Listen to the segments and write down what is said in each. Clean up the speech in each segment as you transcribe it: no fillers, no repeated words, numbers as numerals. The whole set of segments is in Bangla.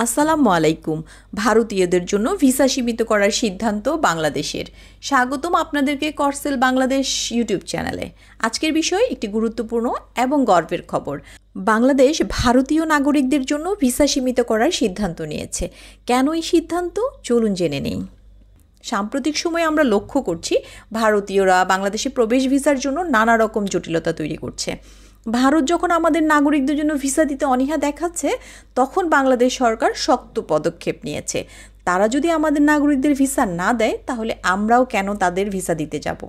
আসসালামু আলাইকুম। ভারতীয়দের জন্য ভিসা সীমিত করার সিদ্ধান্ত বাংলাদেশের। স্বাগতম আপনাদেরকে করসেল বাংলাদেশ ইউটিউব চ্যানেলে। আজকের বিষয় একটি গুরুত্বপূর্ণ এবং গর্বের খবর। বাংলাদেশ ভারতীয় নাগরিকদের জন্য ভিসা সীমিত করার সিদ্ধান্ত নিয়েছে। কেন এই সিদ্ধান্ত? চলুন জেনে নেই। সাম্প্রতিক সময়ে আমরা লক্ষ্য করছি ভারতীয়রা বাংলাদেশে প্রবেশ ভিসার জন্য নানা রকম জটিলতা তৈরি করছে। ভারত যখন আমাদের নাগরিকদের জন্য ভিসা দিতে অনীহা দেখাচ্ছে, তখন বাংলাদেশ সরকার শক্ত পদক্ষেপ নিয়েছে। তারা যদি আমাদের নাগরিকদের ভিসা না দেয়, তাহলে আমরাও কেন তাদের ভিসা দিতে যাব?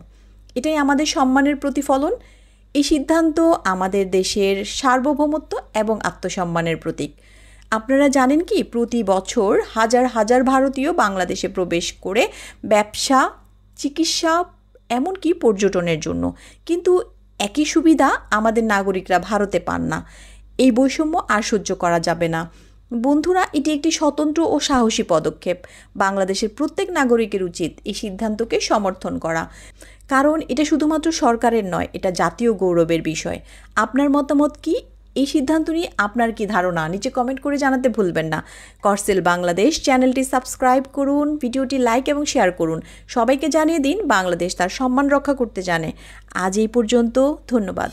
এটাই আমাদের সম্মানের প্রতিফলন। এই সিদ্ধান্ত আমাদের দেশের সার্বভৌমত্ব এবং আত্মসম্মানের প্রতীক। আপনারা জানেন কি, প্রতি বছর হাজার হাজার ভারতীয় বাংলাদেশে প্রবেশ করে ব্যবসা, চিকিৎসা, এমনকি পর্যটনের জন্য, কিন্তু একই সুবিধা আমাদের নাগরিকরা ভারতে পান না। এই বৈষম্য আর সহ্য করা যাবে না। বন্ধুরা, এটি একটি স্বতন্ত্র ও সাহসী পদক্ষেপ। বাংলাদেশের প্রত্যেক নাগরিকের উচিত এই সিদ্ধান্তকে সমর্থন করা, কারণ এটা শুধুমাত্র সরকারের নয়, এটা জাতীয় গৌরবের বিষয়। আপনার মতামত কি? এই সিদ্ধান্ত নিয়ে আপনার কি ধারণা? নিচে কমেন্ট করে জানাতে ভুলবেন না। করসেল বাংলাদেশ চ্যানেলটি সাবস্ক্রাইব করুন, ভিডিওটি লাইক এবং শেয়ার করুন। সবাইকে জানিয়ে দিন বাংলাদেশ তার সম্মান রক্ষা করতে জানে। আজ এই পর্যন্ত, ধন্যবাদ।